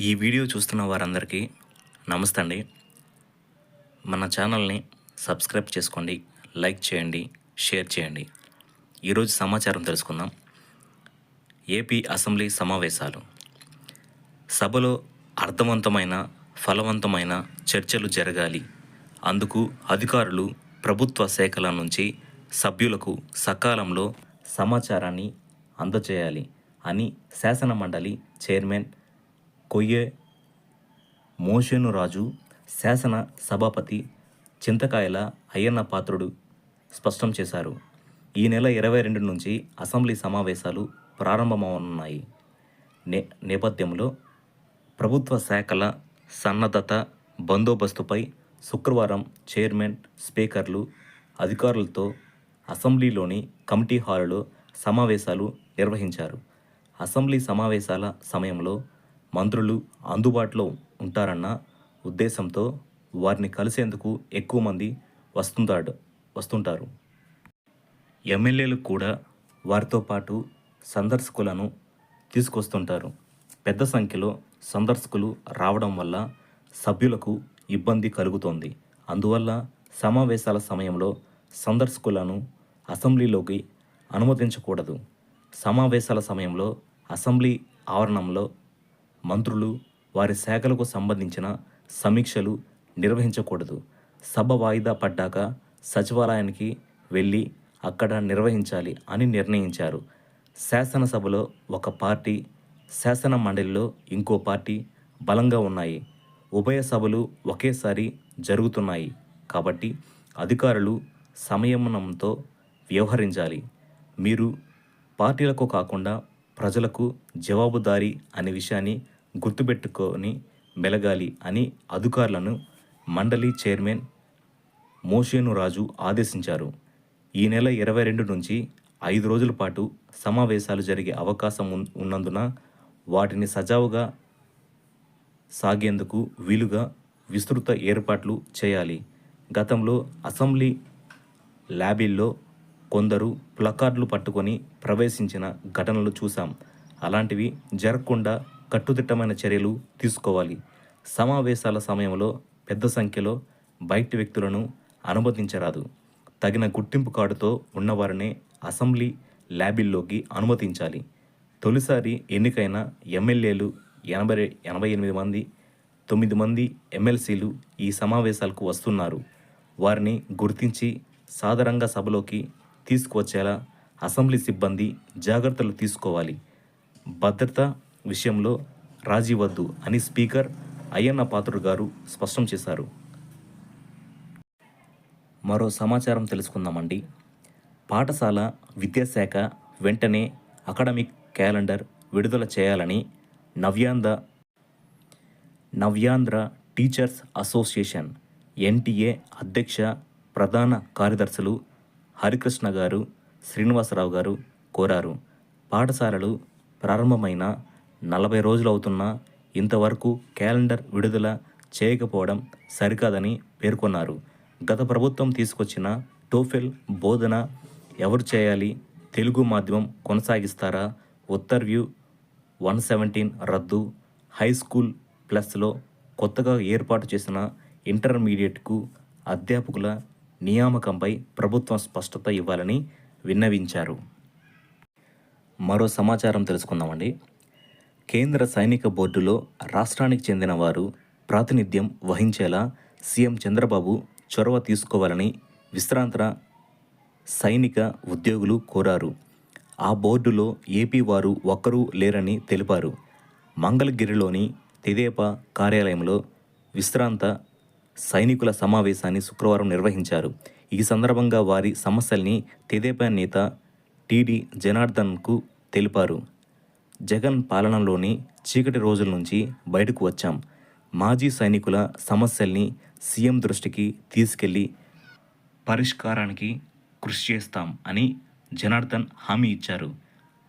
ఈ వీడియో చూస్తున్న వారందరికీ నమస్తే అండి. మన ఛానల్ని సబ్స్క్రైబ్ చేసుకోండి, లైక్ చేయండి, షేర్ చేయండి. ఈరోజు సమాచారం తెలుసుకుందాం. ఏపీ అసెంబ్లీ సమావేశాలు. సభలో అర్థవంతమైన, ఫలవంతమైన చర్చలు జరగాలి. అందుకు అధికారులు ప్రభుత్వ శాఖల నుంచి సభ్యులకు సకాలంలో సమాచారాన్ని అందజేయాలి అని శాసనమండలి చైర్మన్ కొయ్యే మోషేనురాజు, శాసన సభాపతి చింతకాయల అయ్యన్న పాత్రుడు స్పష్టం చేశారు. ఈ నెల 22 నుంచి అసెంబ్లీ సమావేశాలు ప్రారంభమవుతున్నాయి. నేపథ్యంలో ప్రభుత్వ శాఖల సన్నద్ధత, బందోబస్తుపై శుక్రవారం చైర్మన్, స్పీకర్లు అధికారులతో అసెంబ్లీలోని కమిటీ హాలులో సమావేశాలు నిర్వహించారు. అసెంబ్లీ సమావేశాల సమయంలో మంత్రులు అందుబాటులో ఉంటారన్న ఉద్దేశంతో వారిని కలిసేందుకు ఎక్కువ మంది వస్తుంటారు. ఎమ్మెల్యేలు కూడా వారితో పాటు సందర్శకులను తీసుకొస్తుంటారు. పెద్ద సంఖ్యలో సందర్శకులు రావడం వల్ల సభ్యులకు ఇబ్బంది కలుగుతోంది. అందువల్ల సమావేశాల సమయంలో సందర్శకులను అసెంబ్లీలోకి అనుమతించకూడదు. సమావేశాల సమయంలో అసెంబ్లీ ఆవరణంలో మంత్రులు వారి శాఖలకు సంబంధించిన సమీక్షలు నిర్వహించకూడదు. సభ వాయిదా పడ్డాక సచివాలయానికి వెళ్ళి అక్కడ నిర్వహించాలి అని నిర్ణయించారు. శాసనసభలో ఒక పార్టీ, శాసన మండలిలో ఇంకో పార్టీ బలంగా ఉన్నాయి. ఉభయ సభలు ఒకేసారి జరుగుతున్నాయి కాబట్టి అధికారులు సంయమనంతో వ్యవహరించాలి. మీరు పార్టీలకు కాకుండా ప్రజలకు జవాబుదారీ అనే విషయాన్ని గుర్తుపెట్టుకొని మెలగాలి అని అధికారులను మండలి చైర్మన్ మోషేనురాజు ఆదేశించారు. ఈ నెల 22 నుంచి 5 రోజుల పాటు సమావేశాలు జరిగే అవకాశం ఉన్నందున వాటిని సజావుగా సాగేందుకు వీలుగా విస్తృత ఏర్పాట్లు చేయాలి. గతంలో అసెంబ్లీ లాబీల్లో కొందరు ప్లకార్డులు పట్టుకొని ప్రవేశించిన ఘటనలు చూశాం. అలాంటివి జరగకుండా కట్టుదిట్టమైన చర్యలు తీసుకోవాలి. సమావేశాల సమయంలో పెద్ద సంఖ్యలో బయటి వ్యక్తులను అనుమతించరాదు. తగిన గుర్తింపు కార్డుతో ఉన్నవారినే అసెంబ్లీ లాబీల్లోకి అనుమతించాలి. తొలిసారి ఎన్నికైన ఎమ్మెల్యేలు 88 మంది, 9 మంది ఎమ్మెల్సీలు ఈ సమావేశాలకు వస్తున్నారు. వారిని గుర్తించి సాదరంగా సభలోకి తీసుకువచ్చేలా అసెంబ్లీ సిబ్బంది జాగ్రత్తలు తీసుకోవాలి. భద్రత విషయంలో రాజీ వద్దు అని స్పీకర్ అయ్యన్న పాత్రుడు గారు స్పష్టం చేశారు. మరో సమాచారం తెలుసుకుందామండి. పాఠశాల విద్యాశాఖ వెంటనే అకాడమిక్ క్యాలెండర్ విడుదల చేయాలని నవ్యాంధ్ర టీచర్స్ అసోసియేషన్ ఎన్టీఏ అధ్యక్ష ప్రధాన కార్యదర్శులు హరికృష్ణ గారు, శ్రీనివాసరావు గారు కోరారు. పాఠశాలలు ప్రారంభమైన 40 రోజులు అవుతున్నా ఇంతవరకు క్యాలెండర్ విడుదల చేయకపోవడం సరికాదని పేర్కొన్నారు. గత ప్రభుత్వం తీసుకొచ్చిన టోఫెల్ బోధన ఎవరు చేయాలి? తెలుగు మాధ్యమం కొనసాగిస్తారా? ఉత్తర్వ్యూ 117 రద్దు. హై స్కూల్ ప్లస్లో కొత్తగా ఏర్పాటు చేసిన ఇంటర్మీడియట్కు అధ్యాపకుల నియామకంపై ప్రభుత్వం స్పష్టత ఇవ్వాలని విన్నవించారు. మరో సమాచారం తెలుసుకుందామండి. కేంద్ర సైనిక బోర్డులో రాష్ట్రానికి చెందిన వారు ప్రాతినిధ్యం వహించేలా సీఎం చంద్రబాబు చొరవ తీసుకోవాలని విశ్రాంత సైనిక ఉద్యోగులు కోరారు. ఆ బోర్డులో ఏపీ వారు ఒక్కరూ లేరని తెలిపారు. మంగళగిరిలోని తెదేపా కార్యాలయంలో విశ్రాంత సైనికుల సమావేశాన్ని శుక్రవారం నిర్వహించారు. ఈ సందర్భంగా వారి సమస్యల్ని తెదేపా నేత టీడీ జనార్దన్కు తెలిపారు. జగన్ పాలనలోని చీకటి రోజుల నుంచి బయటకు వచ్చాం. మాజీ సైనికుల సమస్యల్ని సీఎం దృష్టికి తీసుకెళ్లి పరిష్కారానికి కృషి చేస్తాం అని జనార్దన్ హామీ ఇచ్చారు.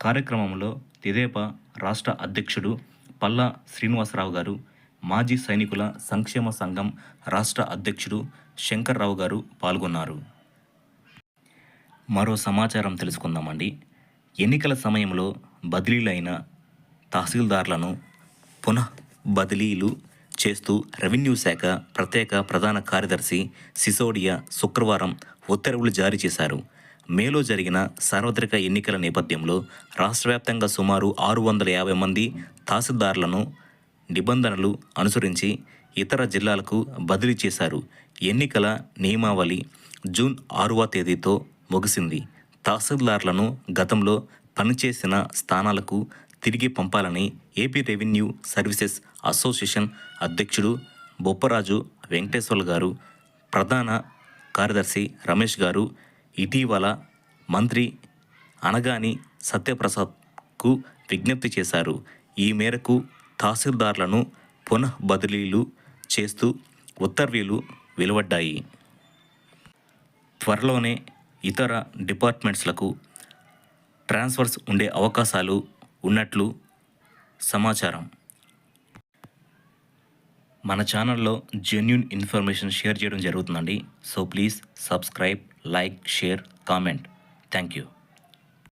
కార్యక్రమంలో తెదేపా రాష్ట్ర అధ్యక్షుడు పల్లా శ్రీనివాసరావు గారు, మాజీ సైనికుల సంక్షేమ సంఘం రాష్ట్ర అధ్యక్షుడు శంకర్రావు గారు పాల్గొన్నారు. మరో సమాచారం తెలుసుకుందామండి. ఎన్నికల సమయంలో బదిలీలైన తహసీల్దార్లను పునః బదిలీలు చేస్తూ రెవెన్యూ శాఖ ప్రత్యేక ప్రధాన కార్యదర్శి సిసోడియా శుక్రవారం ఉత్తర్వులు జారీ చేశారు. మేలో జరిగిన సార్వత్రిక ఎన్నికల నేపథ్యంలో రాష్ట్ర వ్యాప్తంగా సుమారు 650 మంది తహసీల్దార్లను నిబంధనలు అనుసరించి ఇతర జిల్లాలకు బదిలీ చేశారు. ఎన్నికల నియమావళి జూన్ 6వ తేదీతో ముగిసింది. తహసీల్దార్లను గతంలో పనిచేసిన స్థానాలకు తిరిగి పంపాలని ఏపీ రెవెన్యూ సర్వీసెస్ అసోసియేషన్ అధ్యక్షుడు బొప్పరాజు వెంకటేశ్వర్లు గారు, ప్రధాన కార్యదర్శి రమేష్ గారు ఇటీవల మంత్రి అనగాని సత్యప్రసాద్కు విజ్ఞప్తి చేశారు. ఈ మేరకు తహసీల్దార్లను పునః బదిలీలు చేస్తూ ఉత్తర్వులు వెలువడ్డాయి. త్వరలోనే ఇతర డిపార్ట్మెంట్స్లకు ట్రాన్స్ఫర్స్ ఉండే అవకాశాలు ఉన్నట్లు సమాచారం. మన ఛానల్లో జెన్యూన్ ఇన్ఫర్మేషన్ షేర్ చేయడం జరుగుతుందండి. So please subscribe, like, share, comment. Thank you.